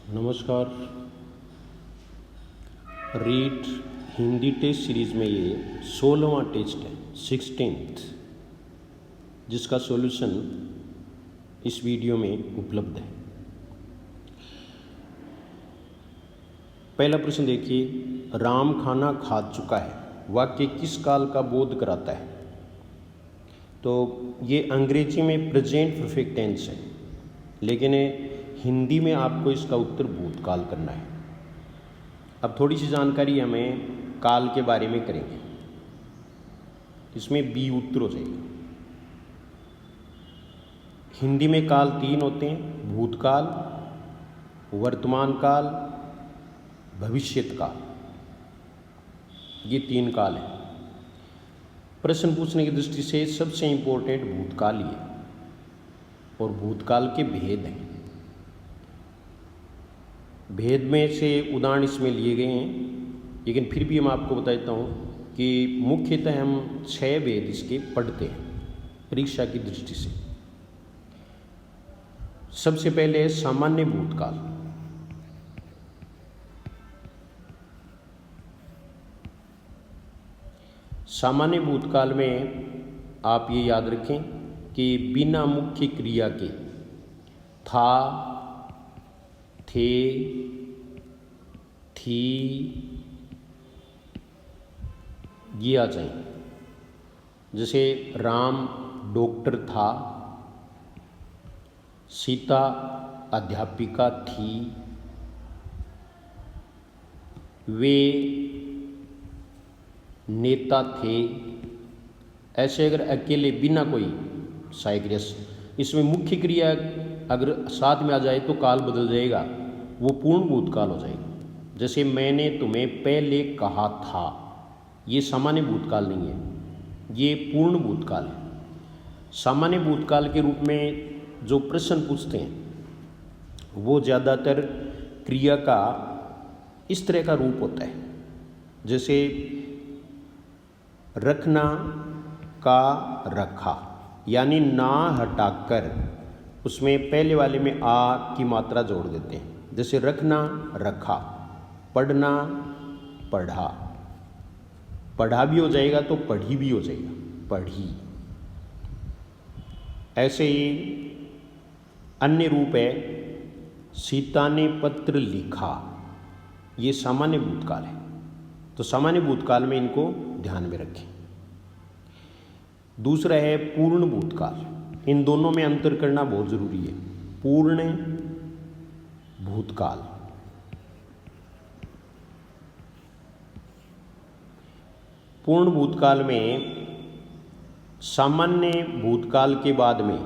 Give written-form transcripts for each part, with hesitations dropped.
नमस्कार। REET Hindi test series में ये 16वां टेस्ट है, 16th, जिसका सॉल्यूशन इस वीडियो में उपलब्ध है। पहला प्रश्न देखिए, राम खाना खा चुका है, वाक्य किस काल का बोध कराता है? तो ये अंग्रेजी में प्रेजेंट परफेक्ट टेंस है, लेकिन हिंदी में आपको इसका उत्तर भूतकाल करना है। अब थोड़ी सी जानकारी हमें काल के बारे में करेंगे, इसमें बी उत्तर हो जाएगा। हिंदी में काल 3 होते हैं, भूतकाल, वर्तमान काल, भविष्यत काल। ये 3 काल हैं। प्रश्न पूछने की दृष्टि से सबसे इम्पोर्टेंट भूतकाल ही है, और भूतकाल के भेद हैं। भेद में से उदाहरण इसमें लिए गए हैं, लेकिन फिर भी मैं आपको बता देता हूँ कि मुख्यतः हम 6 भेद इसके पढ़ते हैं परीक्षा की दृष्टि से। सबसे पहले है सामान्य भूतकाल। सामान्य भूतकाल में आप ये याद रखें कि बिना मुख्य क्रिया के था, थे, थी ये आ जाए। जैसे राम डॉक्टर था, सीता अध्यापिका थी, वे नेता थे। ऐसे अगर अकेले बिना कोई साइग्रेस, इसमें मुख्य क्रिया अगर साथ में आ जाए तो काल बदल जाएगा, वो पूर्ण भूतकाल हो जाएगा। जैसे मैंने तुम्हें पहले कहा था, ये सामान्य भूतकाल नहीं है, ये पूर्ण भूतकाल है। सामान्य भूतकाल के रूप में जो प्रश्न पूछते हैं वो ज़्यादातर क्रिया का इस तरह का रूप होता है, जैसे रखना का रखा, यानी ना हटाकर उसमें पहले वाले में आ की मात्रा जोड़ देते हैं। जैसे रखना रखा, पढ़ना पढ़ा, पढ़ा भी हो जाएगा तो पढ़ी भी हो जाएगा, पढ़ी। ऐसे ही अन्य रूप है सीता ने पत्र लिखा, ये सामान्य भूतकाल है। तो सामान्य भूतकाल में इनको ध्यान में रखें। दूसरा है पूर्ण भूतकाल। इन दोनों में अंतर करना बहुत ज़रूरी है। पूर्ण भूतकाल, पूर्ण भूतकाल में सामान्य भूतकाल के बाद में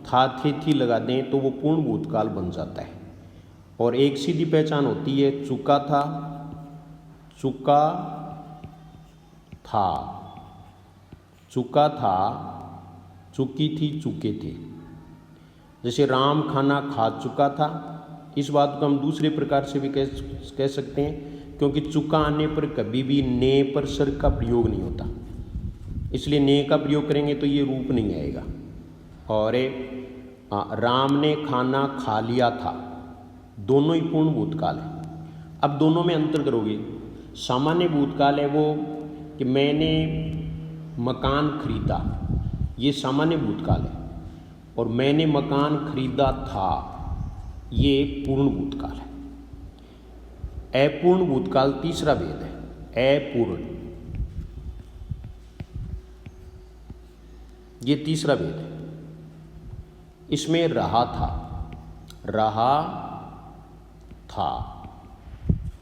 था, थे, थी लगा दें तो वो पूर्ण भूतकाल बन जाता है। और एक सीधी पहचान होती है, चुका था, चुका था, चुका था, चुकी थी, चुके थे। जैसे राम खाना खा चुका था, इस बात को हम दूसरे प्रकार से भी कह सकते हैं, क्योंकि चुका आने पर कभी भी ने पर सर का प्रयोग नहीं होता, इसलिए ने का प्रयोग करेंगे तो ये रूप नहीं आएगा। और राम ने खाना खा लिया था, दोनों ही पूर्ण भूतकाल है। अब दोनों में अंतर करोगे, सामान्य भूतकाल है वो कि मैंने मकान खरीदा, ये सामान्य भूतकाल है। और मैंने मकान खरीदा था, ये पूर्ण भूतकाल है। अपूर्ण भूतकाल तीसरा भेद है, अपूर्ण, ये तीसरा भेद है। इसमें रहा था, रहा था,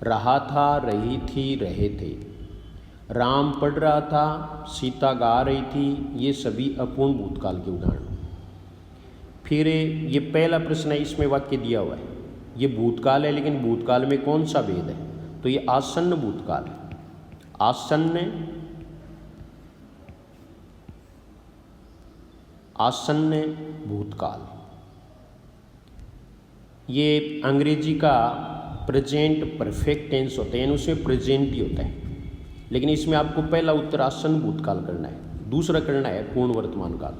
रहा था, रही थी, रहे थे। राम पढ़ रहा था, सीता गा रही थी, ये सभी अपूर्ण भूतकाल के उदाहरण। फिर ये पहला प्रश्न है, इसमें वाक्य दिया हुआ है, ये भूतकाल है, लेकिन भूतकाल में कौन सा भेद है? तो ये आसन्न भूतकाल है। आसन्न, आसन्न भूतकाल, ये अंग्रेजी का प्रेजेंट परफेक्ट टेंस होता है, यानी उसमें प्रेजेंट ही होता है, लेकिन इसमें आपको पहला उत्तर आसन्न भूतकाल करना है, दूसरा करना है पूर्ण वर्तमान काल।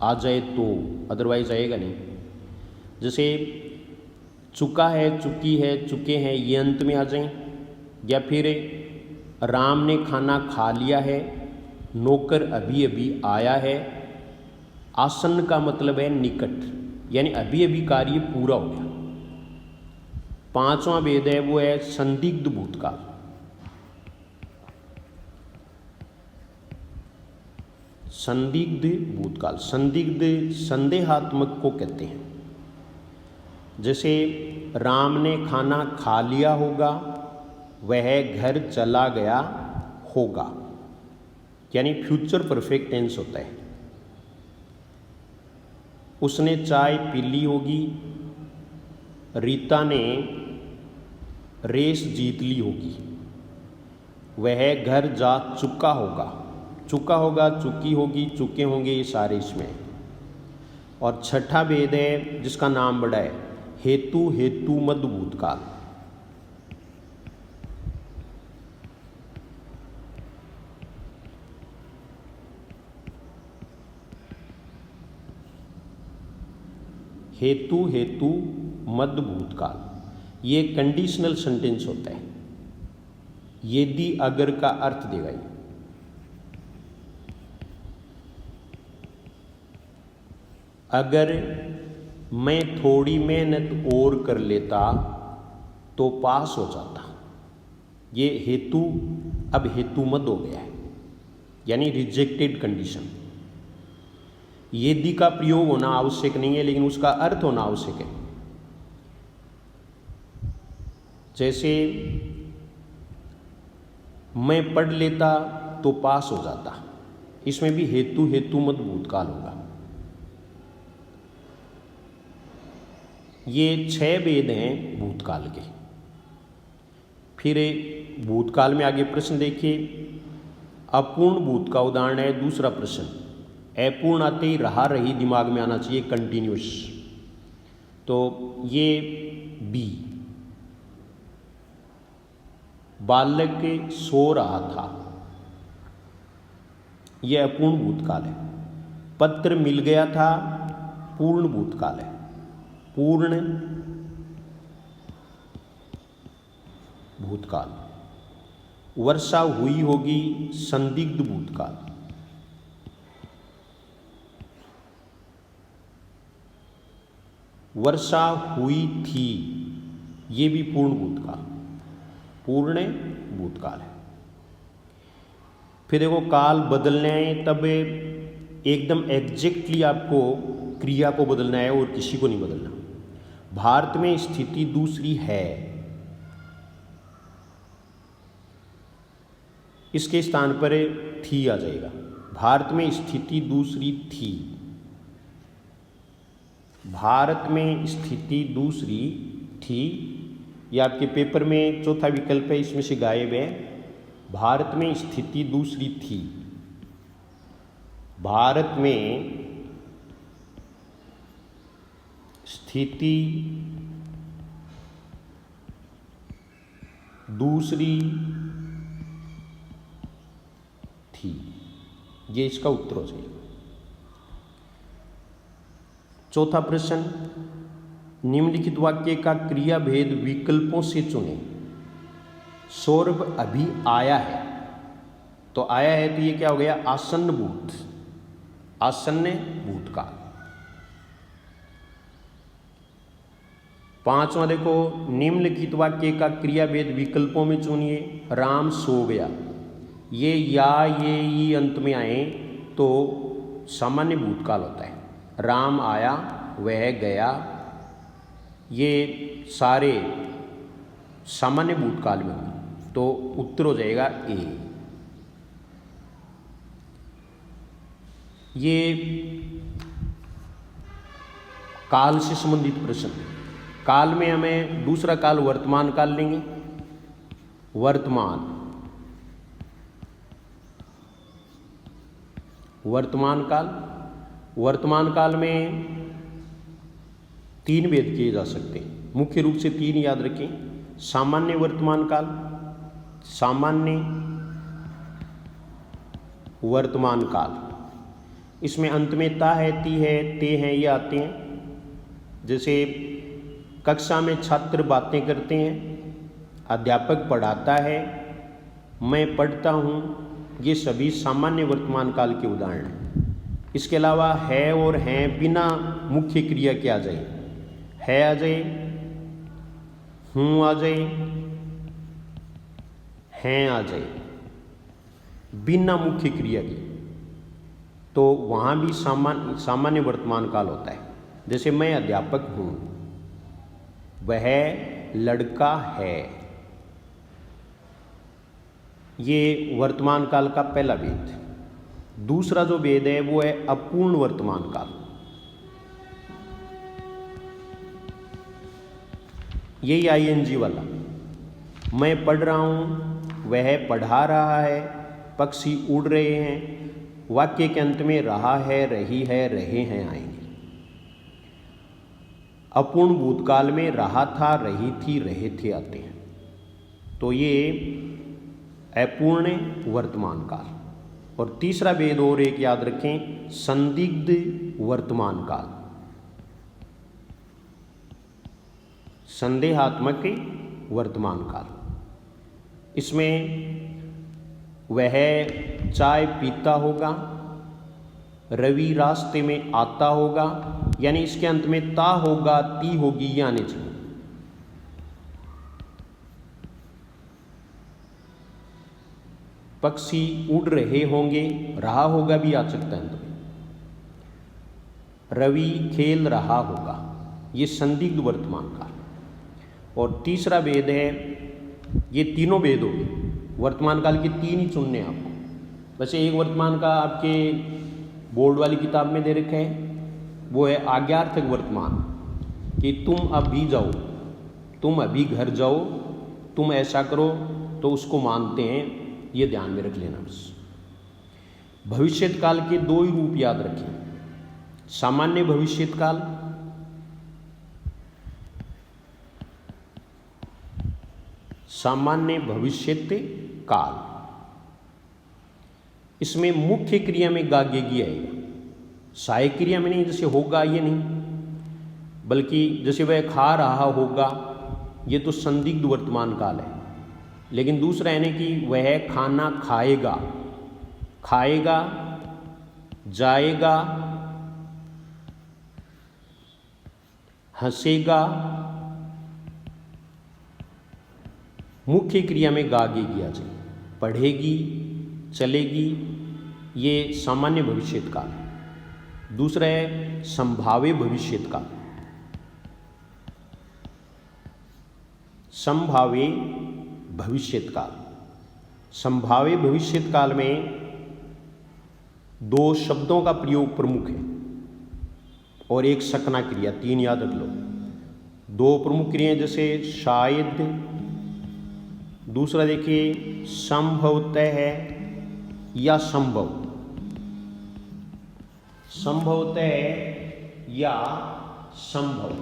आ जाए तो, अदरवाइज आएगा नहीं। जैसे चुका है, चुकी है, चुके हैं, ये अंत में आ जाएं। या फिर राम ने खाना खा लिया है, नौकर अभी अभी आया है। आसन्न का मतलब है निकट, यानी अभी अभी कार्य पूरा हो गया। पांचवा भेद है वो है संदिग्ध भूतकाल। संदिग्ध भूतकाल, संदिग्ध संदेहात्मक को कहते हैं। जैसे राम ने खाना खा लिया होगा, वह घर चला गया होगा, यानी फ्यूचर परफेक्ट टेंस होता है। उसने चाय पी ली होगी, रीता ने रेस जीत ली होगी, वह घर जा चुका होगा। चुका होगा, चुकी होगी, चुके होंगे, ये सारे इसमें। और छठा भेद है जिसका नाम बड़ा है, हेतु हेतु मध्य भूतकाल। हेतु हेतु मध्य भूतकाल ये कंडीशनल सेंटेंस होता है। यदि अगर का अर्थ देगा ये। अगर मैं थोड़ी मेहनत और कर लेता तो पास हो जाता। ये हेतु अब हेतु मत हो गया है, यानी रिजेक्टेड कंडीशन। यदि का प्रयोग होना आवश्यक नहीं है, लेकिन उसका अर्थ होना आवश्यक है। जैसे मैं पढ़ लेता तो पास हो जाता, इसमें भी हेतु हेतु मत भूतकाल होगा। ये 6 भेद हैं भूतकाल के। फिर भूतकाल में आगे प्रश्न देखिए। अपूर्ण भूत का उदाहरण है दूसरा प्रश्न। अपूर्ण आते ही रहा रही दिमाग में आना चाहिए, कंटिन्यूस। तो ये बी, बालक सो रहा था, यह अपूर्ण भूतकाल है। पत्र मिल गया था, पूर्ण भूतकाल है। पूर्ण भूतकाल। वर्षा हुई होगी, संदिग्ध भूतकाल। वर्षा हुई थी, ये भी पूर्ण भूतकाल, पूर्ण भूतकाल है। फिर देखो काल बदलने हैं, तब एकदम एग्जैक्टली आपको क्रिया को बदलना है और किसी को नहीं बदलना। भारत में स्थिति दूसरी है, इसके स्थान पर थी आ जाएगा। भारत में स्थिति दूसरी थी, भारत में स्थिति दूसरी थी। ये आपके पेपर में चौथा विकल्प है, इसमें से गायब है। भारत में स्थिति दूसरी थी, भारत में स्थिति दूसरी थी, ये इसका उत्तर हो जाएगा। चौथा प्रश्न, निम्नलिखित वाक्य का क्रिया भेद विकल्पों से चुनें। सौरभ अभी आया है, तो आया है तो ये क्या हो गया, आसन्न भूत, आसन्न भूतकाल। पांचवा देखो, निम्नलिखित वाक्य का क्रिया भेद विकल्पों में चुनिए। राम सो गया, ये या ये ई अंत में आए तो सामान्य भूतकाल होता है। राम आया, वह गया, ये सारे सामान्य भूतकाल में होंगे, तो उत्तर हो जाएगा ए। ये काल से संबंधित प्रश्न। काल में हमें दूसरा काल वर्तमान काल लेंगे। वर्तमान, वर्तमान काल, वर्तमान काल में 3 भेद किए जा सकते हैं। मुख्य रूप से 3 याद रखें। सामान्य वर्तमान काल, सामान्य वर्तमान काल, इसमें अंत में ता है, ती है, ते हैं, ये आते हैं। जैसे कक्षा में छात्र बातें करते हैं, अध्यापक पढ़ाता है, मैं पढ़ता हूँ, ये सभी सामान्य वर्तमान काल के उदाहरण हैं। इसके अलावा है और हैं बिना मुख्य क्रिया के आ जाए, है आ जाए, हूँ आ जाए, हैं आ जाए, बिना मुख्य क्रिया के, तो वहाँ भी सामान्य वर्तमान काल होता है। जैसे मैं अध्यापक हूँ, वह लड़का है, ये वर्तमान काल का पहला भेद। दूसरा जो भेद है वो है अपूर्ण वर्तमान काल। यही आईएनजी वाला, मैं पढ़ रहा हूँ, वह पढ़ा रहा है, पक्षी उड़ रहे हैं, वाक्य के अंत में रहा है, रही है, रहे हैं आएंगे। अपूर्ण भूतकाल में रहा था, रही थी, रहे थे आते हैं। तो ये अपूर्ण वर्तमान काल। और तीसरा भेद और एक याद रखें, संदिग्ध वर्तमान काल, संदेहात्मक वर्तमान काल। इसमें वह चाय पीता होगा, रवि रास्ते में आता होगा, यानी इसके अंत में ता होगा, ती होगी, ये आने चाहिए। पक्षी उड़ रहे होंगे, रहा होगा भी आ सकता है अंत में। रवि खेल रहा होगा, ये संदिग्ध वर्तमान काल। और तीसरा भेद है, ये तीनों भेद हो गए, वर्तमान काल के तीन ही चुनने हैं आपको। वैसे एक वर्तमान का आपके बोर्ड वाली किताब में दे रखा है, वो है आज्ञार्थक वर्तमान, कि तुम अभी जाओ, तुम अभी घर जाओ, तुम ऐसा करो, तो उसको मानते हैं, ये ध्यान में रख लेना बस। भविष्यत काल के दो ही रूप याद रखें, सामान्य भविष्यत काल, सामान्य भविष्यत काल। इसमें मुख्य क्रिया में गागेगी आएगा, सहायक क्रिया में नहीं, जैसे होगा ये नहीं, बल्कि जैसे वह खा रहा होगा, ये तो संदिग्ध वर्तमान काल है। लेकिन दूसरा है ना कि वह खाना खाएगा, खाएगा, जाएगा, हंसेगा, मुख्य क्रिया में गागेगी आ जाए, पढ़ेगी, चलेगी, ये सामान्य भविष्यत काल है। दूसरा है संभाव्य भविष्यत काल। संभाव्य भविष्यत काल, संभाव्य भविष्यत काल में दो शब्दों का प्रयोग प्रमुख है और एक सकना क्रिया, तीन याद रख लो। दो प्रमुख क्रियाएं जैसे शायद, दूसरा देखिए संभवतः है या संभव, संभवतः या संभव,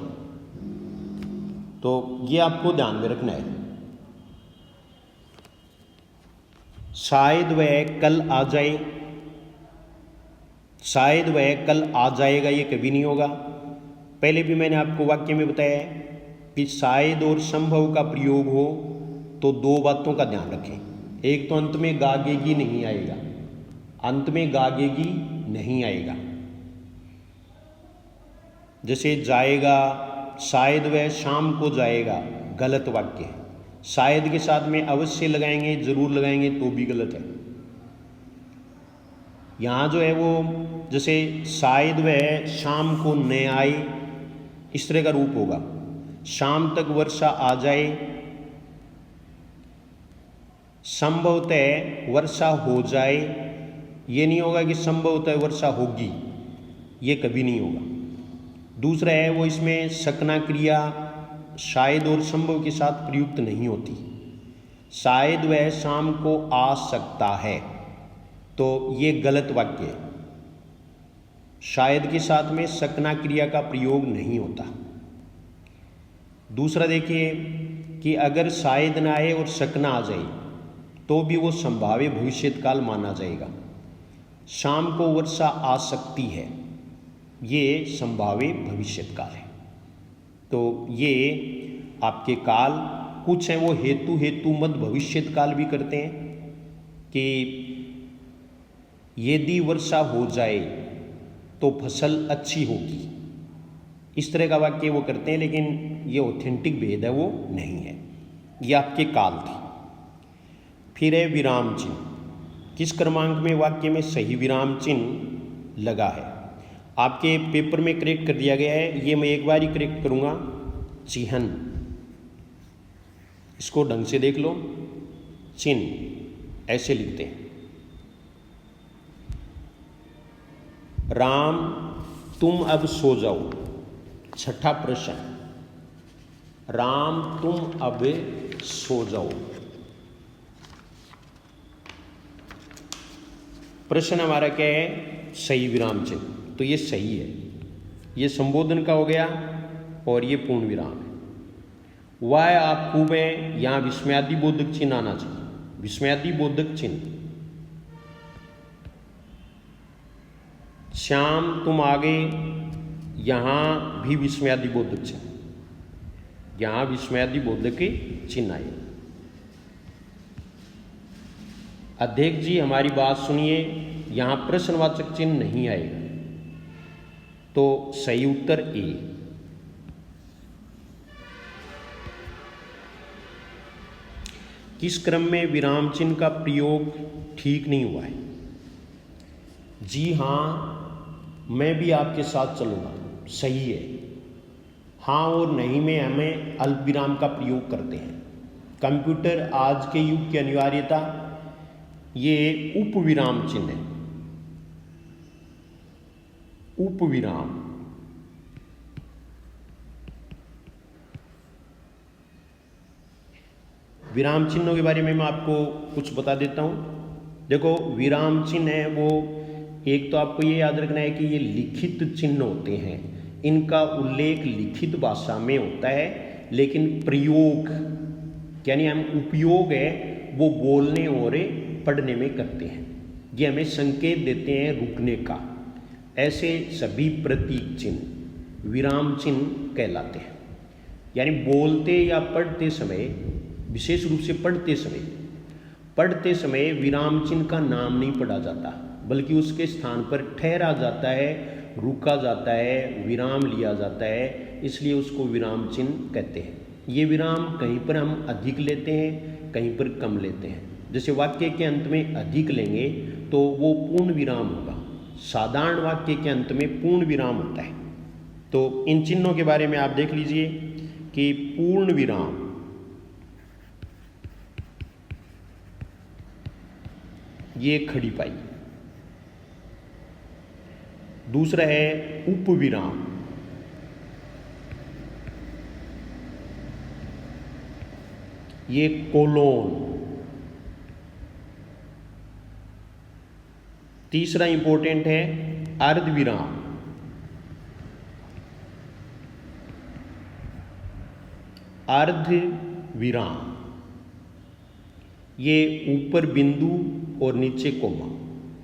तो ये आपको ध्यान में रखना है। शायद वह कल आ जाए, शायद वह कल आ जाएगा, ये कभी नहीं होगा। पहले भी मैंने आपको वाक्य में बताया कि शायद और संभव का प्रयोग हो तो दो बातों का ध्यान रखें। एक तो अंत में गागेगी नहीं आएगा, अंत में गागेगी नहीं आएगा। जैसे जाएगा, शायद वह शाम को जाएगा, गलत वाक्य है। शायद के साथ में अवश्य लगाएंगे, जरूर लगाएंगे तो भी गलत है। यहाँ जो है वो जैसे शायद वह शाम को न आए, इस तरह का रूप होगा। शाम तक वर्षा आ जाए, संभवतः वर्षा हो जाए, ये नहीं होगा कि संभवतः वर्षा होगी, ये कभी नहीं होगा। दूसरा है वो इसमें सकना क्रिया शायद और संभव के साथ प्रयुक्त नहीं होती। शायद वह शाम को आ सकता है, तो ये गलत वाक्य है। शायद के साथ में सकना क्रिया का प्रयोग नहीं होता। दूसरा देखिए कि अगर शायद ना आए और सकना आ जाए तो भी वो संभाव्य भविष्यत काल माना जाएगा। शाम को वर्षा आ सकती है, ये संभाव्य भविष्यत काल है। तो ये आपके काल कुछ हैं वो हेतु मद भविष्यत काल भी करते हैं कि यदि वर्षा हो जाए तो फसल अच्छी होगी, इस तरह का वाक्य वो करते हैं, लेकिन ये ऑथेंटिक भेद है वो नहीं है। ये आपके काल थे। फिर है विराम चिन्ह। किस क्रमांक में वाक्य में सही विराम चिन्ह लगा है? आपके पेपर में करेक्ट कर दिया गया है, ये मैं एक बार ही करेक्ट करूँगा। चिहन, इसको ढंग से देख लो। चिन्ह ऐसे लिखते हैं, राम तुम अब सो जाओ। छठा प्रश्न, राम तुम अब सो जाओ। प्रश्न हमारा क्या है? सही विराम चिन्ह। तो ये सही है, ये संबोधन का हो गया और ये पूर्ण विराम है। वह आप खूब है, यहाँ विस्मयादि बोधक चिन्ह आना चाहिए। विस्मयादि बोधक चिन्ह। श्याम तुम आगे, यहाँ भी विस्मयादि बोधक चिन्ह, यहाँ विस्मयादि बोधक के चिन्ह आए। अध्यक्ष जी हमारी बात सुनिए, यहाँ प्रश्नवाचक चिन्ह नहीं आएगा, तो सही उत्तर ए। किस क्रम में विराम चिन्ह का प्रयोग ठीक नहीं हुआ है? जी हाँ, मैं भी आपके साथ चलूँगा, सही है। हाँ और नहीं में हमें अल्प विराम का प्रयोग करते हैं। कंप्यूटर आज के युग की अनिवार्यता, ये उपविराम चिन्ह है। उपविराम, विराम चिन्हों के बारे में मैं आपको कुछ बता देता हूँ। देखो, विराम चिन्ह है वो, एक तो आपको ये याद रखना है कि ये लिखित चिन्ह होते हैं, इनका उल्लेख लिखित भाषा में होता है, लेकिन प्रयोग यानी हम उपयोग है वो बोलने और पढ़ने में करते हैं। ये हमें संकेत देते हैं रुकने का। ऐसे सभी प्रतीक चिन्ह विराम चिन्ह कहलाते हैं। यानी बोलते या पढ़ते समय, विशेष रूप से पढ़ते समय विराम चिन्ह का नाम नहीं पढ़ा जाता, बल्कि उसके स्थान पर ठहरा जाता है, रुका जाता है, विराम लिया जाता है, इसलिए उसको विराम चिन्ह कहते हैं। ये विराम कहीं पर हम अधिक लेते हैं, कहीं पर कम लेते हैं। जैसे वाक्य के अंत में अधिक लेंगे तो वो पूर्ण विराम होगा, साधारण वाक्य के अंत में पूर्ण विराम होता है। तो इन चिन्हों के बारे में आप देख लीजिए कि पूर्ण विराम, ये खड़ी पाई। दूसरा है उपविराम, ये कोलोन। तीसरा इंपॉर्टेंट है अर्धविराम, अर्धविराम, ये ऊपर बिंदु और नीचे कोमा,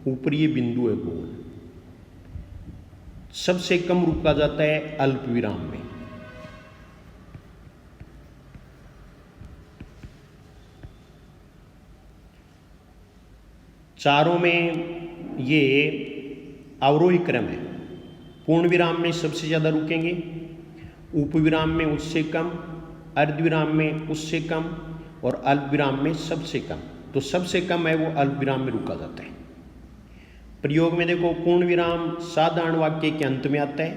ऊपर ये बिंदु है गोल। सबसे कम रुका जाता है अल्प विराम में। चारों में ये अवरोही क्रम है। पूर्ण विराम में सबसे ज़्यादा रुकेंगे, उपविराम में उससे कम, अर्धविराम में उससे कम और अल्प विराम में सबसे कम। तो सबसे कम है वो अल्प विराम में रुका जाता है। प्रयोग में देखो, पूर्ण विराम साधारण वाक्य के अंत में आता है।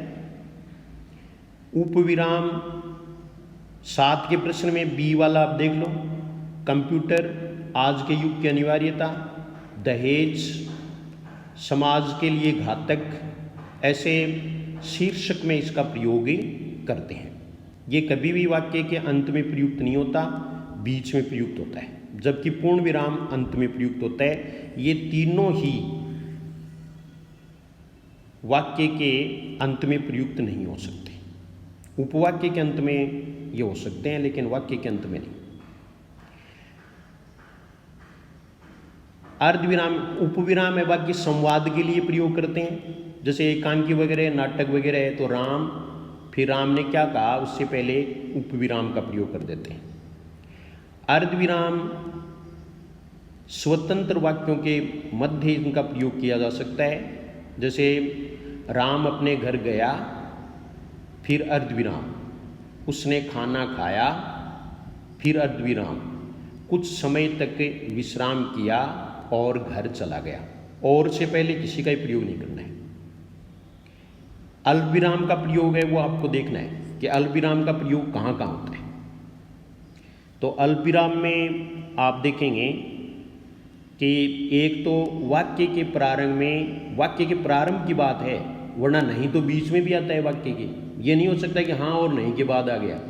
उपविराम 7 के प्रश्न में बी वाला आप देख लो, कंप्यूटर आज के युग की अनिवार्यता, दहेज समाज के लिए घातक, ऐसे शीर्षक में इसका प्रयोग करते हैं। ये कभी भी वाक्य के अंत में प्रयुक्त नहीं होता, बीच में प्रयुक्त होता है, जबकि पूर्ण विराम अंत में प्रयुक्त होता है। ये तीनों ही वाक्य के अंत में प्रयुक्त नहीं हो सकते। उपवाक्य के अंत में ये हो सकते हैं, लेकिन वाक्य के अंत में नहीं। अर्धविराम, उपविराम है वाक्य संवाद के लिए प्रयोग करते हैं, जैसे एकांकी वगैरह, नाटक वगैरह है तो राम, फिर राम ने क्या कहा उससे पहले उपविराम का प्रयोग कर देते हैं। अर्धविराम स्वतंत्र वाक्यों के मध्य इनका प्रयोग किया जा सकता है। जैसे राम अपने घर गया, फिर अर्धविराम, उसने खाना खाया, फिर अर्धविराम, कुछ समय तक विश्राम किया और घर चला गया। और से पहले किसी का ही प्रयोग नहीं करना है। अल्पविराम का प्रयोग है वो आपको देखना है कि अल्पविराम का प्रयोग कहाँ कहाँ होता है। तो अल्पविराम में आप देखेंगे कि एक तो वाक्य के प्रारंभ में, वाक्य के प्रारंभ की बात है, वरना नहीं तो बीच में भी आता है वाक्य के। ये नहीं हो सकता कि हाँ और नहीं के बाद आ गया।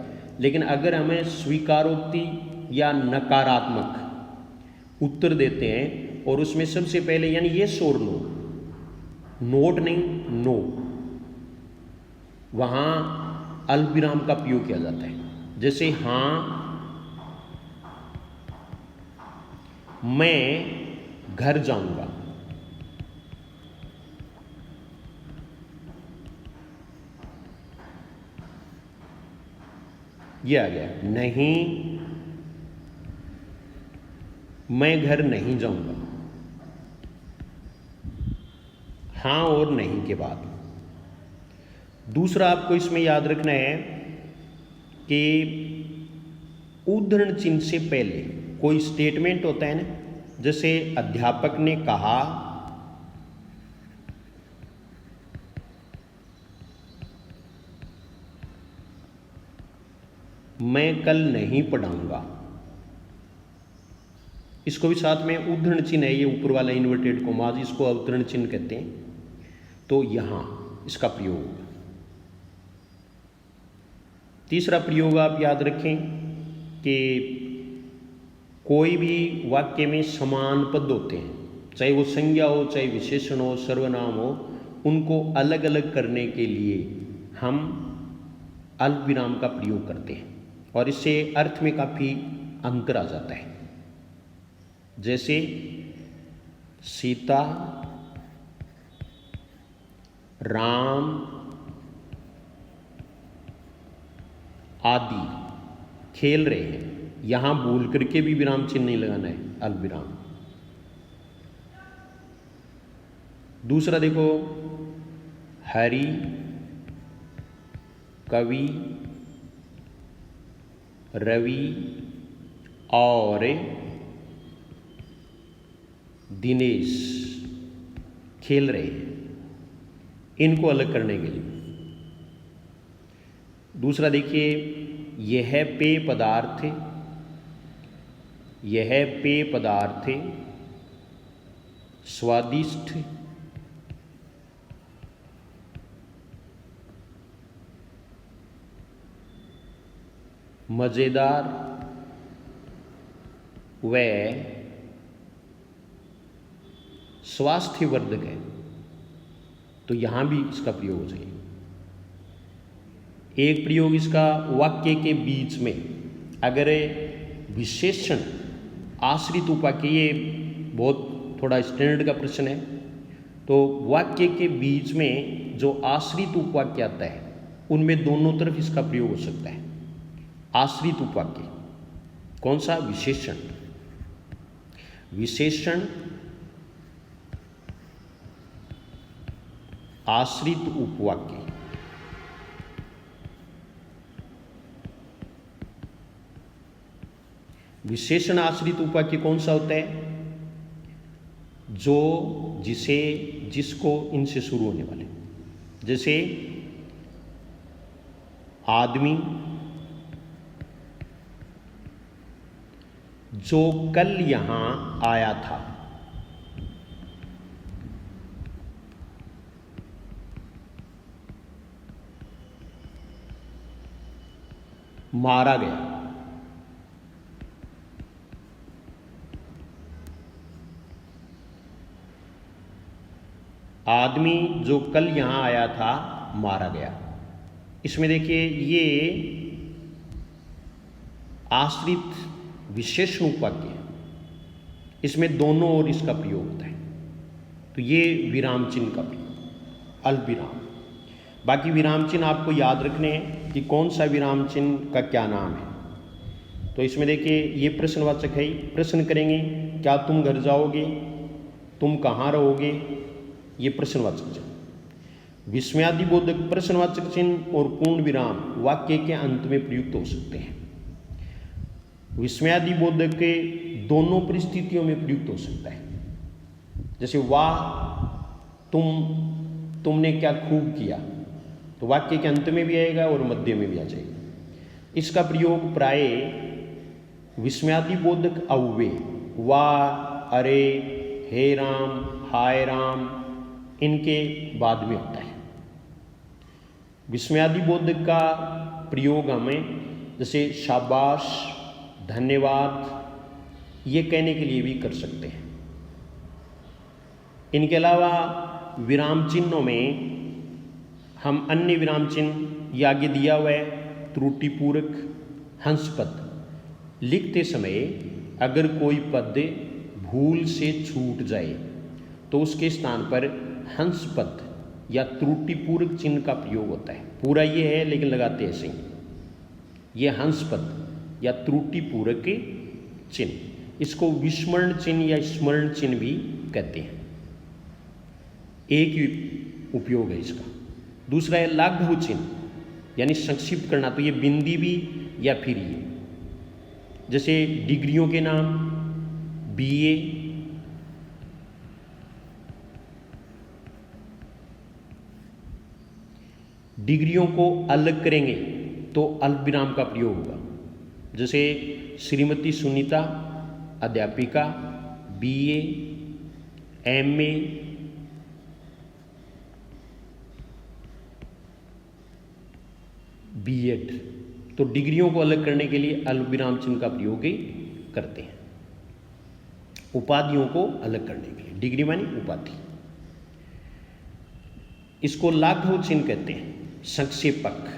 लेकिन अगर हमें स्वीकारोक्ति या नकारात्मक उत्तर देते हैं और उसमें सबसे पहले यानी यस और नो, नोट नहीं नो, वहाँ अल्पविराम का प्रयोग किया जाता है। जैसे हाँ मैं घर जाऊंगा, ये आ गया। नहीं मैं घर नहीं जाऊंगा, हाँ और नहीं के बाद। दूसरा आपको इसमें याद रखना है कि उद्धरण चिन्ह से पहले कोई स्टेटमेंट होता है ना, जैसे अध्यापक ने कहा, मैं कल नहीं पढ़ाऊंगा, इसको भी साथ में उद्धरण चिन्ह है, ये ऊपर वाला इन्वर्टेड कोमाज, इसको अवतरण चिन्ह कहते हैं। तो यहां इसका प्रयोग। तीसरा प्रयोग आप याद रखें कि कोई भी वाक्य में समान पद होते हैं, चाहे वो संज्ञा हो, चाहे विशेषण हो, सर्वनाम हो, उनको अलग अलग करने के लिए हम अल्पविराम का प्रयोग करते हैं और इससे अर्थ में काफ़ी अंतर आ जाता है। जैसे सीता, राम आदि खेल रहे हैं, यहां भूल करके भी विराम चिन्ह नहीं लगाना है, अल्पविराम। दूसरा देखो, हरि, कवि, रवि और दिनेश खेल रहे हैं, इनको अलग करने के लिए। दूसरा देखिए, यह पेय पदार्थ, यह पेय पदार्थ स्वादिष्ट मजेदार व स्वास्थ्यवर्धक है। तो यहां भी इसका प्रयोग हो जाए। एक प्रयोग इसका वाक्य के बीच में, अगर विशेषण आश्रित उपाक्य, ये बहुत थोड़ा स्टैंडर्ड का प्रश्न है, तो वाक्य के बीच में जो आश्रित उपवाक्य आता है उनमें दोनों तरफ इसका प्रयोग हो सकता है। आश्रित उपवाक्य कौन सा? विशेषण। विशेषण आश्रित उपवाक्य। विशेषण आश्रित उपवाक्य कौन सा होता है? जो जिसे, जिसको, इनसे शुरू होने वाले। जैसे आदमी जो कल यहां आया था, मारा गया। आदमी जो कल यहां आया था मारा गया। इसमें देखिए ये आश्रित विशेषण उपवाक्य है, इसमें दोनों ओर इसका प्रयोग होता है। तो ये विराम चिन्ह का प्रयोग, अल्पविराम। बाकी विराम चिन्ह आपको याद रखने हैं कि कौन सा विराम चिन्ह का क्या नाम है। तो इसमें देखिए ये प्रश्नवाचक है, प्रश्न करेंगे क्या तुम घर जाओगे, तुम कहाँ रहोगे, ये प्रश्नवाचक चिन्ह। विस्मयादिबोधक प्रश्नवाचक चिन्ह और पूर्ण विराम वाक्य के अंत में प्रयुक्त हो सकते हैं। विस्मयादिबोधक के दोनों परिस्थितियों में प्रयुक्त हो सकता है, जैसे वाह तुमने क्या खूब किया, तो वाक्य के अंत में भी आएगा और मध्य में भी आ जाएगा। इसका प्रयोग प्राय विस्मयादिबोधक अव्यय वाह, अरे, हे राम, हाय राम इनके बाद में होता है। विस्मयादिबोधक का प्रयोग हमें जैसे शाबाश, धन्यवाद ये कहने के लिए भी कर सकते हैं। इनके अलावा विराम चिन्हों में हम अन्य विराम चिन्ह ये आगे दिया हुआ है, त्रुटिपूर्वक हंस पद लिखते समय अगर कोई पद भूल से छूट जाए तो उसके स्थान पर हंस पद या त्रुटिपूर्वक चिन्ह का प्रयोग होता है। पूरा ये है लेकिन लगाते ऐसे ही, ये हंस पद या त्रुटिपूर्वक चिन्ह, इसको विस्मरण चिन्ह या स्मरण चिन्ह भी कहते हैं। एक ही उपयोग है इसका। दूसरा है लघु चिन्ह यानी संक्षिप्त करना, तो ये बिंदी भी या फिर ये, जैसे डिग्रियों के नाम बीए, डिग्रियों को अलग करेंगे तो अल्पविराम का प्रयोग होगा, जैसे श्रीमती सुनीता अध्यापिका, बीए, एमए, बीएड। तो डिग्रियों को अलग करने के लिए अल्पविराम चिन्ह का प्रयोग ही करते हैं। उपाधियों को अलग करने के लिए, डिग्री मानी उपाधि, इसको लघु चिन्ह कहते हैं, संक्षेपक।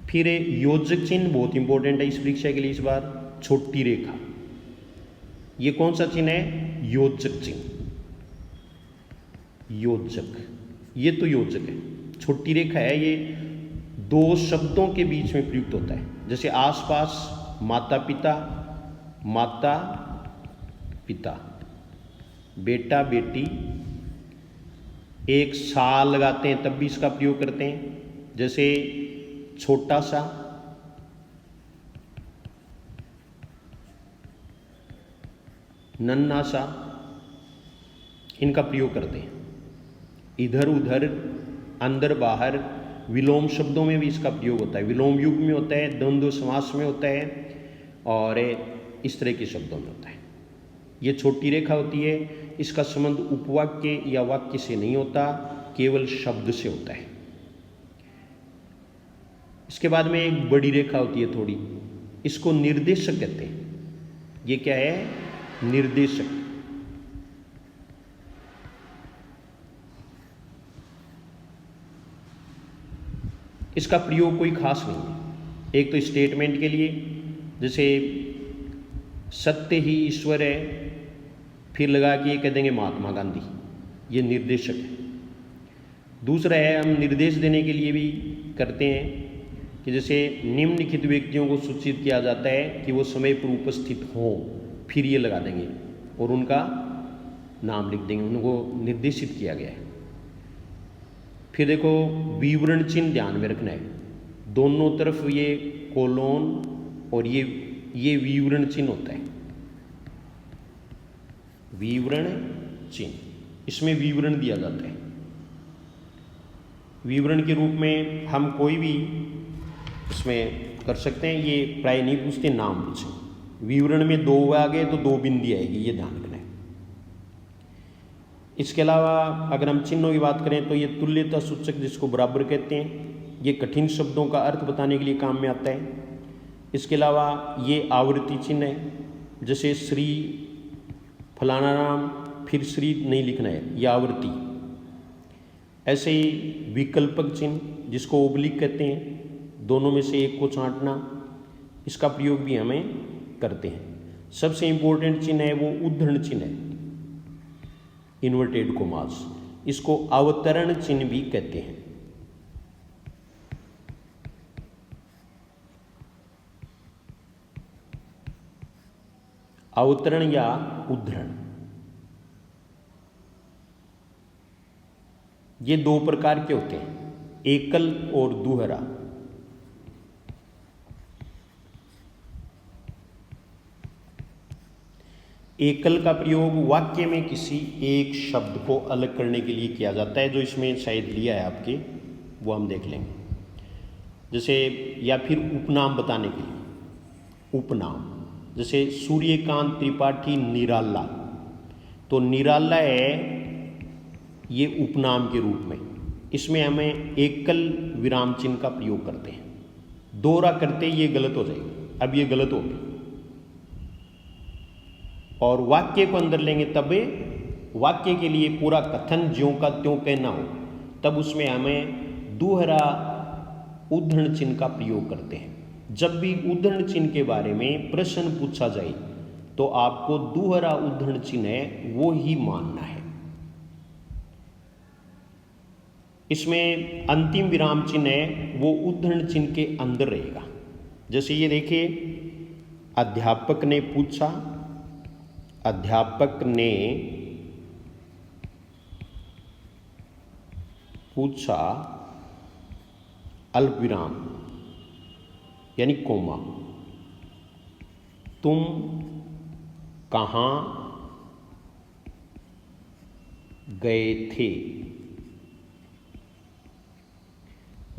फिर योजक चिन्ह बहुत इंपॉर्टेंट है इस परीक्षा के लिए इस बार, छोटी रेखा। ये कौन सा चिन्ह है? योजक चिन्ह। योजक, ये तो योजक है। छोटी रेखा है, ये दो शब्दों के बीच में प्रयुक्त होता है, जैसे आसपास माता पिता, माता पिता, बेटा बेटी, एक साल लगाते हैं तब भी इसका प्रयोग करते हैं, जैसे छोटा सा, नन्हा सा, इनका प्रयोग करते हैं। इधर उधर, अंदर बाहर, विलोम शब्दों में भी इसका प्रयोग होता है। विलोम युग में होता है, द्वंद्व समास में होता है और इस तरह के शब्दों में होता है। ये छोटी रेखा होती है, इसका संबंध उपवाक्य या वाक्य से नहीं होता, केवल शब्द से होता है। इसके बाद में एक बड़ी रेखा होती है थोड़ी, इसको निर्देशक कहते हैं। ये क्या है? निर्देशक। इसका प्रयोग कोई खास नहीं है। एक तो स्टेटमेंट के लिए, जैसे सत्य ही ईश्वर है, फिर लगा के ये कह देंगे महात्मा गांधी, ये निर्देशक है। दूसरा है, हम निर्देश देने के लिए भी करते हैं कि जैसे निम्नलिखित व्यक्तियों को सूचित किया जाता है कि वो समय पर उपस्थित हों, फिर ये लगा देंगे और उनका नाम लिख देंगे, उनको निर्देशित किया गया है। फिर देखो विवरण चिन्ह ध्यान में रखना है, दोनों तरफ ये कोलोन और ये विवरण चिन्ह होता है। विवरण चिन्ह, इसमें विवरण दिया जाता है। विवरण के रूप में हम कोई भी इसमें कर सकते हैं, ये प्राय नहीं पूछते, नाम पूछें। विवरण में दो आ गए तो दो बिंदी आएगी, ये ध्यान रखना है। इसके अलावा अगर हम चिन्हों की बात करें तो ये तुल्यता सूचक, जिसको बराबर कहते हैं, ये कठिन शब्दों का अर्थ बताने के लिए काम में आता है। इसके अलावा ये आवृत्ति चिन्ह है, जैसे श्री फलाना नाम, फिर श्री नहीं लिखना है, ये आवृत्ति। ऐसे ही विकल्पक चिन्ह, जिसको ओब्लिक कहते हैं, दोनों में से एक को छांटना, इसका प्रयोग भी हमें करते हैं। सबसे इम्पोर्टेंट चिन्ह है वो उद्धरण चिन्ह है, इन्वर्टेड कोमास। इसको अवतरण चिन्ह भी कहते हैं। अवतरण या उद्धरण, ये दो प्रकार के होते हैं, एकल और दोहरा। एकल का प्रयोग वाक्य में किसी एक शब्द को अलग करने के लिए किया जाता है, जो इसमें शायद लिया है आपके, वो हम देख लेंगे। जैसे या फिर उपनाम बताने के लिए, उपनाम जैसे सूर्यकांत त्रिपाठी निराला, तो निराला है ये उपनाम के रूप में, इसमें हमें एकल विराम चिन्ह का प्रयोग करते हैं। दोहरा करते ये गलत हो जाएगा, अब ये गलत हो गया। और वाक्य को अंदर लेंगे तब वाक्य के लिए पूरा कथन ज्यों का त्यों कहना हो, तब उसमें हमें दोहरा उद्धरण चिन्ह का प्रयोग करते हैं। जब भी उद्धरण चिन्ह के बारे में प्रश्न पूछा जाए तो आपको दोहरा उद्धरण चिन्ह है वो ही मानना है। इसमें अंतिम विराम चिन्ह है वो उद्धरण चिन्ह के अंदर रहेगा। जैसे ये देखिए, अध्यापक ने पूछा, अध्यापक ने पूछा अल्प विराम यानी कोमा, तुम कहाँ गए थे।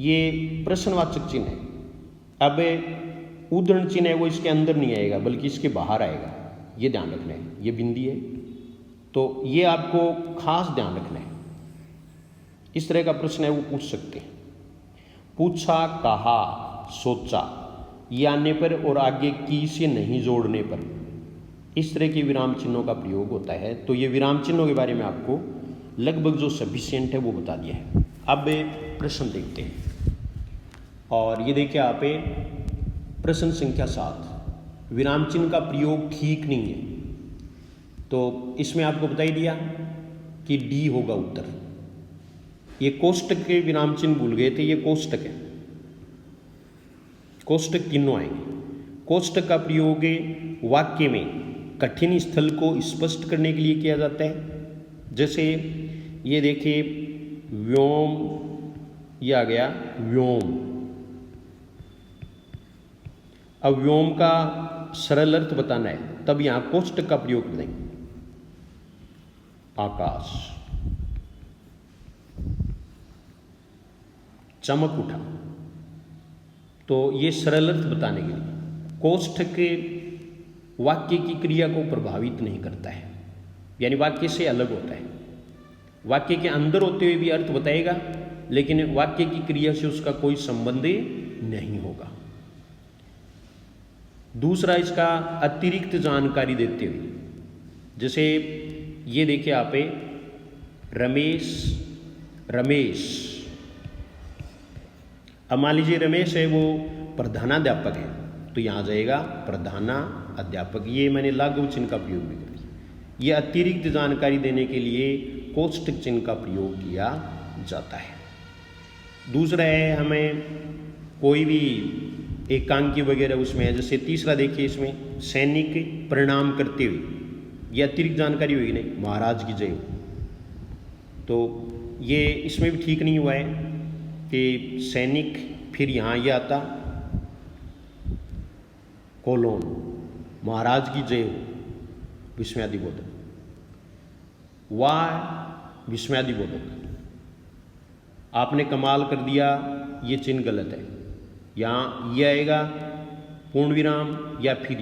ये प्रश्नवाचक चिन्ह है। अब उद्धरण चिन्ह है वो इसके अंदर नहीं आएगा बल्कि इसके बाहर आएगा, ये ध्यान रखना है। ये बिंदी है तो ये आपको खास ध्यान रखना है। इस तरह का प्रश्न है वो पूछ सकते हैं। पूछा, कहा, सोचा, ये आने पर और आगे की से नहीं जोड़ने पर इस तरह के विराम चिन्हों का प्रयोग होता है। तो ये विराम चिन्हों के बारे में आपको लगभग जो सफिशिएंट है वो बता दिया है। अब प्रश्न देखते हैं, और ये देखिए आप प्रश्न संख्या 7, विराम चिन्ह का प्रयोग ठीक नहीं है। तो इसमें आपको बता ही दिया कि डी होगा उत्तर। ये कोष्टक के विराम चिन्ह भूल गए थे, ये कोष्टक है, कोष्टक तीनों आएंगे। कोष्टक का प्रयोग वाक्य में कठिन स्थल को स्पष्ट करने के लिए किया जाता है। जैसे ये देखिए, व्योम, ये आ गया व्योम। अब व्योम का सरल अर्थ बताना है तब यहां कोष्टक का प्रयोग कर देंगे। आकाश, चमक उठा, तो ये सरल अर्थ बताने के लिए कोष्टक के वाक्य की क्रिया को प्रभावित नहीं करता है, यानी वाक्य से अलग होता है। वाक्य के अंदर होते हुए भी अर्थ बताएगा, लेकिन वाक्य की क्रिया से उसका कोई संबंध नहीं होगा। दूसरा, इसका अतिरिक्त जानकारी देते हुए, जैसे ये देखिए आप, रमेश, रमेश। अब मान लीजिए रमेश है वो प्रधानाध्यापक है, तो यहाँ जाएगा प्रधाना अध्यापक। ये मैंने लागू चिन्ह का प्रयोग भी कर दिया। ये अतिरिक्त जानकारी देने के लिए कोष्टक चिन्ह का प्रयोग किया जाता है। दूसरा है, हमें कोई भी एकांकी वगैरह उसमें है। जैसे तीसरा देखिए, इसमें सैनिक प्रणाम करते हुए, ये अतिरिक्त जानकारी होगी नहीं, महाराज की जय हो, तो ये इसमें भी ठीक नहीं हुआ है कि सैनिक फिर यहाँ ये आता कोलोन, महाराज की जय हो, विस्मयादिबोधक, वाह विस्मयादिबोधक, आपने कमाल कर दिया, ये चिन्ह गलत है। यहाँ ये आएगा पूर्ण विराम या फिर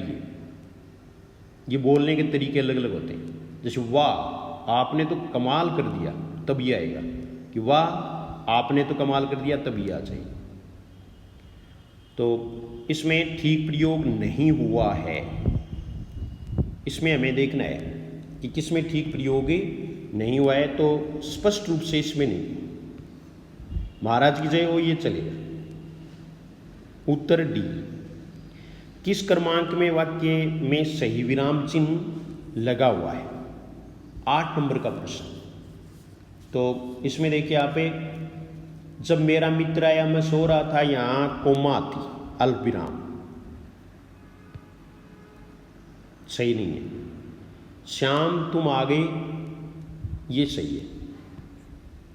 ये बोलने के तरीके अलग अलग होते हैं। जैसे वाह आपने तो कमाल कर दिया, तब ये आएगा कि वाह आपने तो कमाल कर दिया, तब ये आ जाएगा। तो इसमें ठीक प्रयोग नहीं हुआ है। इसमें हमें देखना है कि किसमें ठीक प्रयोग नहीं हुआ है। तो स्पष्ट रूप से इसमें नहीं, महाराज की जय हो ये चलेगा। उत्तर डी। किस क्रमांक में वाक्य में सही विराम चिन्ह लगा हुआ है? 8 नंबर का प्रश्न। तो इसमें देखिए आप, जब मेरा मित्र आया मैं सो रहा था, यहाँ कोमा आती, अल्प विराम, सही नहीं है। श्याम तुम आ गए, ये सही है,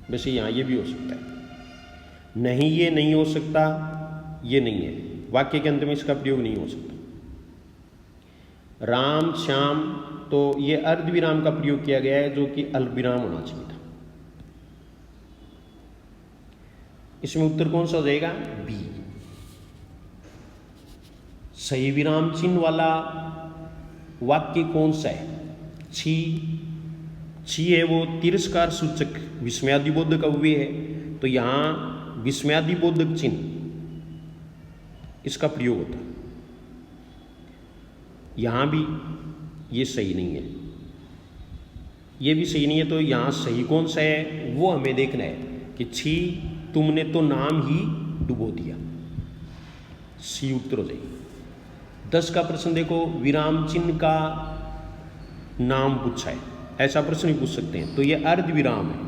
वैसे यहाँ ये भी हो सकता है। नहीं, ये नहीं हो सकता, ये नहीं है, वाक्य के अंत में इसका प्रयोग नहीं हो सकता। राम श्याम, तो ये अर्ध विराम का प्रयोग किया गया है, जो कि अल्प विराम होना चाहिए था। इसमें उत्तर कौन सा हो जाएगा? बी। सही विराम चिन्ह वाला वाक्य कौन सा है? छी। छी है वो तिरस्कार सूचक विस्मयादिबोधक अव्यय है, तो यहाँ विस्मयादिबोधक चिन्ह इसका प्रयोग होता है। यहाँ भी ये सही नहीं है, ये भी सही नहीं है, तो यहाँ सही कौन सा है वो हमें देखना है कि छी तुमने तो नाम ही डुबो दिया, सी उत्तर हो जाएगी। 10 का प्रश्न देखो, विराम चिन्ह का नाम पूछा है, ऐसा प्रश्न भी पूछ सकते हैं, तो ये अर्ध विराम है।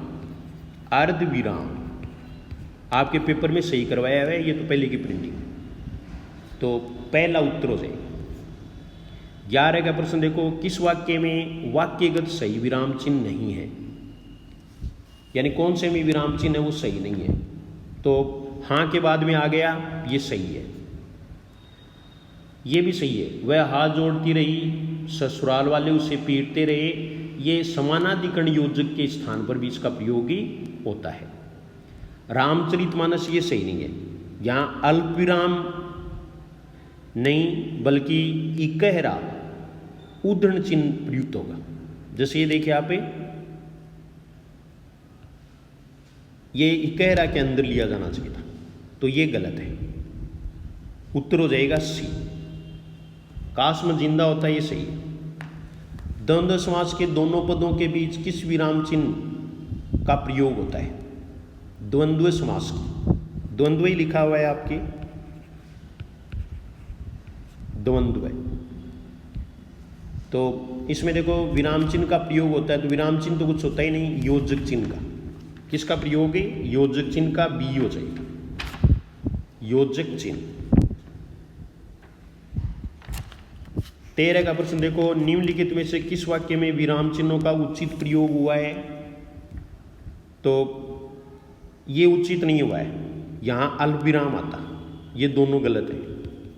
अर्ध विराम आपके पेपर में सही करवाया हुआ है, ये तो पहले की प्रिंटिंग, तो पहला उत्तर हो जाएगा। 11 का प्रश्न देखो, किस वाक्य में वाक्यगत सही विराम चिन्ह नहीं है, यानी कौन से में विराम चिन्ह है वो सही नहीं है, तो हाँ के बाद में आ गया, ये सही है, ये भी सही है। वह हाथ जोड़ती रही, ससुराल वाले उसे पीटते रहे, ये समानाधिकरण योजक के स्थान पर भी इसका प्रयोग ही होता है। रामचरितमानस, ये सही नहीं है, यहाँ अल्प विराम नहीं बल्कि इकहरा उद्धरण चिन्ह प्रयुक्त होगा। जैसे ये देखिए आप, ये इकहरा के अंदर लिया जाना चाहिए था, तो ये गलत है, उत्तर हो जाएगा सी। काश में जिंदा होता है, ये सही है। द्वंद्व समास के दोनों पदों के बीच किस विराम चिन्ह का प्रयोग होता है? द्वंद्व समास की, द्वंद्व ही लिखा हुआ है आपके, द्वंद्व, तो इसमें देखो विराम चिन्ह का प्रयोग होता है, तो विराम चिन्ह तो कुछ होता ही नहीं, योजक चिन्ह का। किसका प्रयोग है? योजक चिन्ह का, बी हो जाएगा, योजक चिन्ह। 13 का प्रश्न देखो, निम्नलिखित में से किस वाक्य में विराम चिन्हों का उचित प्रयोग हुआ है? तो ये उचित नहीं हुआ है, यहाँ अल्प विराम आता, ये दोनों गलत है।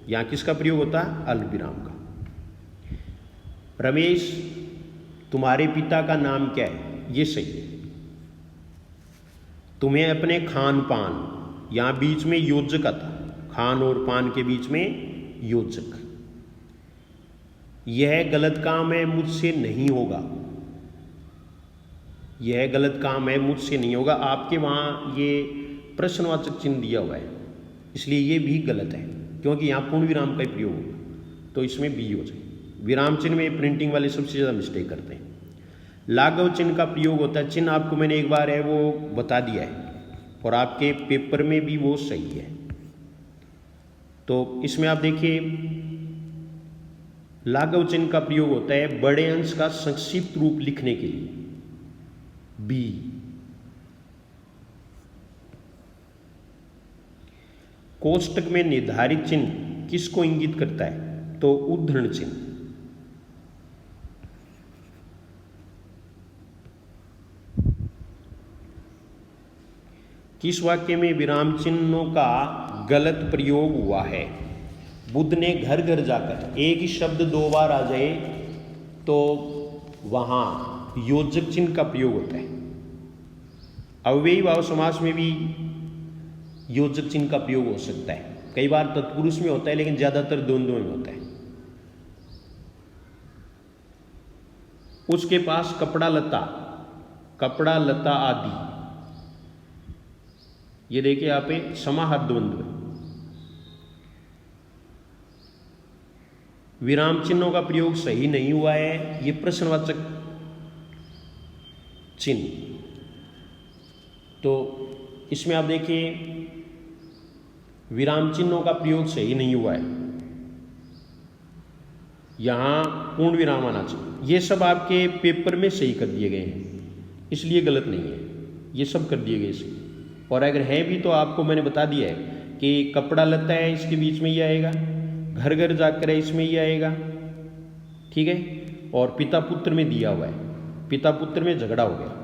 यहाँ किसका प्रयोग होता है? अल्प विराम का। रमेश, तुम्हारे पिता का नाम क्या है? ये सही है। तुम्हें अपने खान पान, यहाँ बीच में योजक आता, खान और पान के बीच में योजक, यह गलत काम है, मुझसे नहीं होगा, यह गलत काम है, मुझसे नहीं होगा, आपके वहाँ ये प्रश्नवाचक चिन्ह दिया हुआ है, इसलिए ये भी गलत है, क्योंकि यहाँ पूर्ण विराम का ही प्रयोग होगा, तो इसमें बी हो जाए। विराम चिन्ह में प्रिंटिंग वाले सबसे ज़्यादा मिस्टेक करते हैं। लाघव चिन्ह का प्रयोग होता है, चिन्ह आपको मैंने एक बार है वो बता दिया है, और आपके पेपर में भी वो सही है। तो इसमें आप देखिए, लाघव चिन्ह का प्रयोग होता है बड़े अंश का संक्षिप्त रूप लिखने के लिए, बी। कोष्टक में निर्धारित चिन्ह किसको इंगित करता है? तो उद्धरण चिन्ह। किस वाक्य में विराम चिन्हों का गलत प्रयोग हुआ है? बुद्ध ने घर घर जाकर, एक ही शब्द 2 बार आ जाए तो वहां योजक चिन्ह का प्रयोग होता है। अव्ययी भाव समास में भी योजक चिन्ह का प्रयोग हो सकता है, कई बार तत्पुरुष में होता है, लेकिन ज्यादातर द्वंद्व में होता है। उसके पास कपड़ा लता आदि, ये देखिए आप, समाहार द्वंद्व। विराम चिन्हों का प्रयोग सही नहीं हुआ है, ये प्रश्नवाचक चिन्ह, तो इसमें आप देखिए विराम चिन्हों का प्रयोग सही नहीं हुआ है, यहां पूर्ण विराम आना चाहिए। ये सब आपके पेपर में सही कर दिए गए हैं, इसलिए गलत नहीं है। ये सब कर दिए गए इसके। और अगर है भी तो आपको मैंने बता दिया है कि कपड़ा लता है इसके बीच में ये आएगा, घर घर जाकर है इसमें ये आएगा, ठीक है। और पिता पुत्र में दिया हुआ है, पिता पुत्र में झगड़ा हो गया,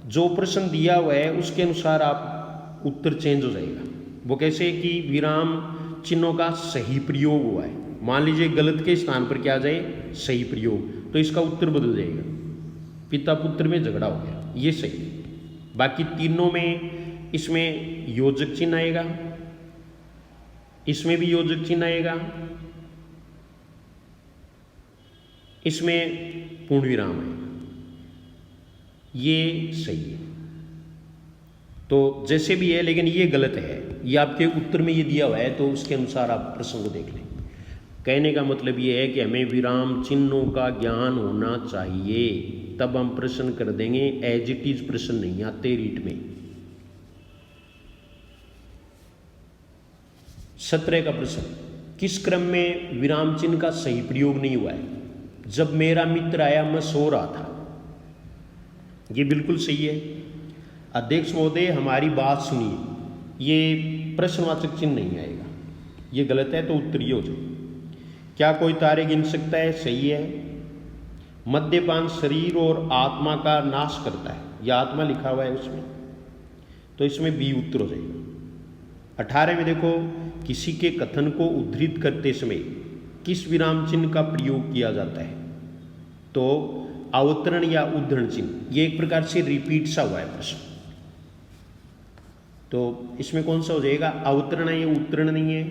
जो प्रश्न दिया हुआ है उसके अनुसार आप उत्तर चेंज हो जाएगा। वो कैसे कि विराम चिन्हों का सही प्रयोग हुआ है, मान लीजिए गलत के स्थान पर क्या आ जाए, सही प्रयोग, तो इसका उत्तर बदल जाएगा। पिता पुत्र में झगड़ा हो गया, ये सही। बाकी तीनों में इसमें योजक चिन्ह आएगा, इसमें भी योजक चिन्ह आएगा, इसमें पूर्ण विराम है, ये सही है। तो जैसे भी है, लेकिन ये गलत है, ये आपके उत्तर में ये दिया हुआ है, तो उसके अनुसार आप प्रश्न को देख लें। कहने का मतलब ये है कि हमें विराम चिन्हों का ज्ञान होना चाहिए, तब हम प्रश्न कर देंगे। एज इट इज प्रश्न नहीं आते रीट में। 17 का प्रश्न, किस क्रम में विराम चिन्ह का सही प्रयोग नहीं हुआ है? जब मेरा मित्र आया मैं सो रहा था, ये बिल्कुल सही है। अध्यक्ष महोदय हमारी बात सुनिए, ये प्रश्नवाचक चिन्ह नहीं आएगा, ये गलत है, तो उत्तर ये हो जाए। क्या कोई तारे गिन सकता है? सही है। मद्यपान शरीर और आत्मा का नाश करता है, यह आत्मा लिखा हुआ है उसमें, तो इसमें बी उत्तर हो जाएगा। 18 में देखो, किसी के कथन को उद्धृत करते समय किस विराम चिन्ह का प्रयोग किया जाता है? तो अवतरण या उद्धरण चिन्ह, ये एक प्रकार से रिपीट सा हुआ है प्रश्न, तो इसमें कौन सा हो जाएगा? अवतरण है, ये उत्तरण नहीं है,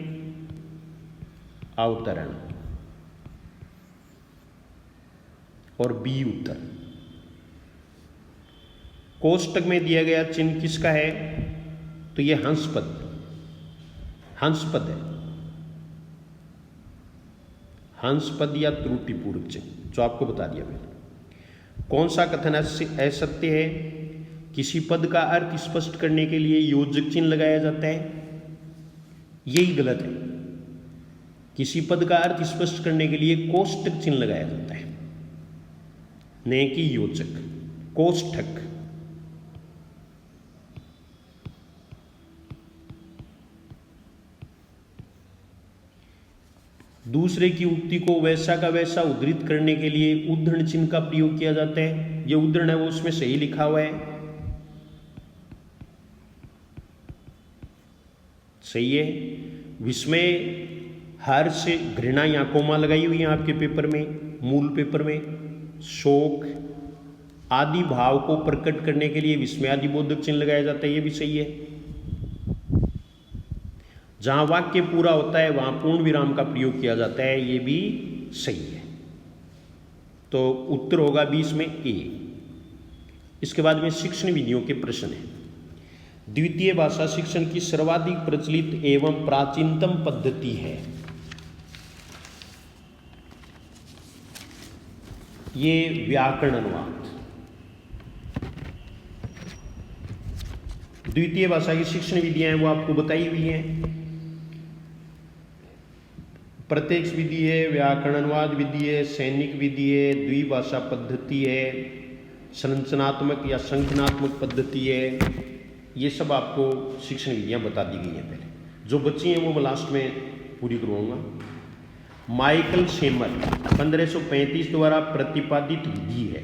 अवतरण, और बी उत्तर। कोष्टक में दिया गया चिन्ह किसका है? तो ये हंसपद, हंसपद है, हंसपद या त्रुटिपूर्वक चिन्ह, जो आपको बता दिया मैंने। कौन सा कथन असत्य है? किसी पद का अर्थ स्पष्ट करने के लिए योजक चिन्ह लगाया जाता है, यही गलत है। किसी पद का अर्थ स्पष्ट करने के लिए कोष्टक चिन्ह लगाया जाता है, न कि योजक। कोष्ठक, दूसरे की उक्ति को वैसा का वैसा उद्धृत करने के लिए उद्धरण चिन्ह का प्रयोग किया जाता है। ये उद्धरण है वो उसमें सही लिखा हुआ है, सही है। विस्मय, हर्ष, घृणा, यहाँ कोमा लगाई हुई है आपके पेपर में, मूल पेपर में। शोक आदि भाव को प्रकट करने के लिए विस्मयादि बोधक चिन्ह लगाया जाता है, ये भी सही है। जहां वाक्य पूरा होता है वहां पूर्ण विराम का प्रयोग किया जाता है, ये भी सही है। तो उत्तर होगा 20 में ए। इसके बाद में शिक्षण विधियों के प्रश्न हैं। द्वितीय भाषा शिक्षण की सर्वाधिक प्रचलित एवं प्राचीनतम पद्धति है, ये व्याकरण अनुवाद। द्वितीय भाषा की शिक्षण विधियां हैं वो आपको बताई हुई हैं। प्रत्यक्ष विधि है, व्याकरण अनुवाद विधि है, सैनिक विधि है, द्विभाषा पद्धति है, संरचनात्मक या संख्यात्मक पद्धति है। ये सब आपको शिक्षण विधियां बता दी गई हैं। पहले जो बच्ची हैं वो मैं लास्ट में पूरी करवाऊंगा। माइकल शेमर 1535 द्वारा प्रतिपादित विधि है,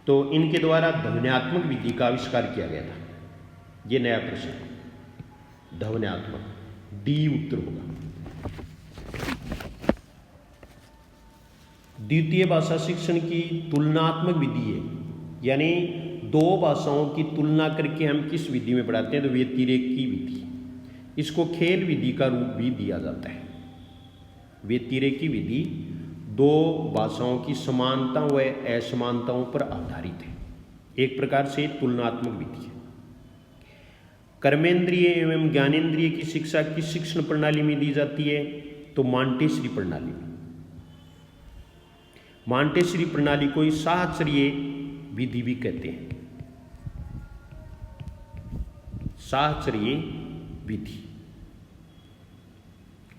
तो इनके द्वारा ध्वन्यात्मक विधि का आविष्कार किया गया था। ये नया प्रश्न, ध्वन्यात्मक, डी उत्तर होगा। द्वितीय भाषा शिक्षण की तुलनात्मक विधि है, यानी दो भाषाओं की तुलना करके हम किस विधि में पढ़ाते हैं, तो व्यतिरेक की विधि। इसको खेल विधि का रूप भी दिया जाता है। व्यतिरेकी विधि दो भाषाओं की समानता व असमानताओं पर आधारित है, एक प्रकार से तुलनात्मक विधि है। कर्मेंद्रिय एवं ज्ञानेंद्रिय की शिक्षा किस शिक्षण प्रणाली में दी जाती है, तो मांटेसरी प्रणाली में। मांटेसरी प्रणाली को ही साहचर्य विधि भी कहते हैं, साहचर्य विधि।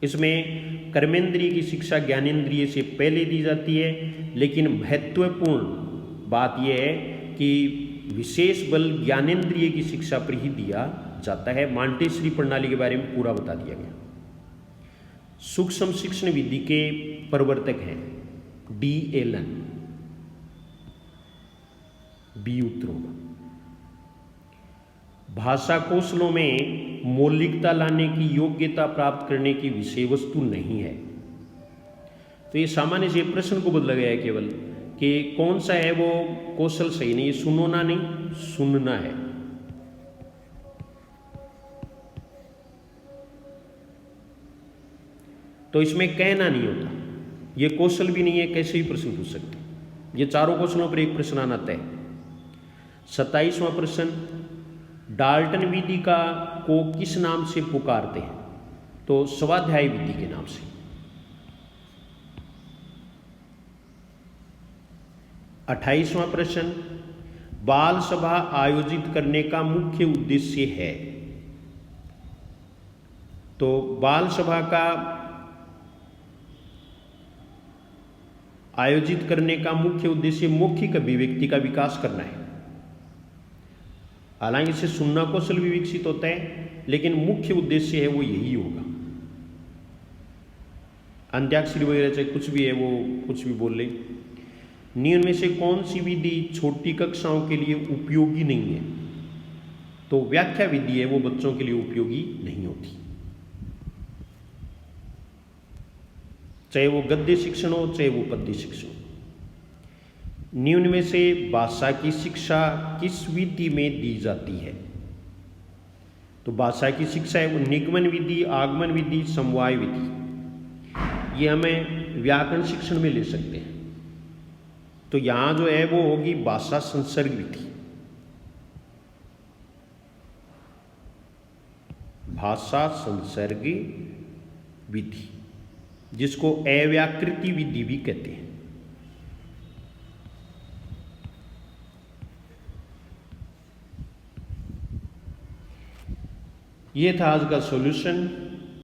इसमें कर्मेंद्रिय की शिक्षा ज्ञानेंद्रिय से पहले दी जाती है, लेकिन महत्वपूर्ण बात यह है कि विशेष बल ज्ञानेंद्रिय की शिक्षा पर ही दिया जाता है। मांटेसरी प्रणाली के बारे में पूरा बता दिया गया। सूक्ष्म शिक्षण विधि के प्रवर्तक हैं डी एलन, बी उत्तर होगा। भाषा कौशलों में मौलिकता लाने की योग्यता प्राप्त करने की विषय वस्तु नहीं है। तो ये सामान्य से प्रश्न को बदला गया है केवल कि कौन सा है वो कौशल सही नहीं, सुनना नहीं, सुनना है। तो इसमें कहना नहीं होता, ये कौशल भी नहीं है, कैसे भी प्रश्न पूछ सकते। ये चारों कौशलों पर एक प्रश्न आना तय। 27वां प्रश्न, डाल्टन विधि को किस नाम से पुकारते हैं? तो स्वाध्याय विधि के नाम से। 28वां प्रश्न, बाल सभा आयोजित करने का मुख्य उद्देश्य है? तो बाल सभा का आयोजित करने का मुख्य उद्देश्य मौखिक अभिव्यक्ति का विकास करना है। हालांकि इससे सुनना कौशल भी विकसित होता है, लेकिन मुख्य उद्देश्य है वो यही होगा। अंत्याक्षरी वगैरह चाहे कुछ भी है वो कुछ भी बोल ले। निम्न में से कौन सी विधि छोटी कक्षाओं के लिए उपयोगी नहीं है? तो व्याख्या विधि है वो बच्चों के लिए उपयोगी नहीं होती, चाहे वो गद्य शिक्षण हो चाहे वो पद्य शिक्षण हो। निम्न में से भाषा की शिक्षा किस विधि में दी जाती है? तो भाषा की शिक्षा है वो निगमन विधि, आगमन विधि, समवाय विधि। ये हमें व्याकरण शिक्षण में ले सकते हैं। तो यहाँ जो है वो होगी भाषा संसर्ग विधि। भाषा संसर्ग विधि, जिसको अव्याकृति विधि भी कहते हैं। ये था आज का सॉल्यूशन।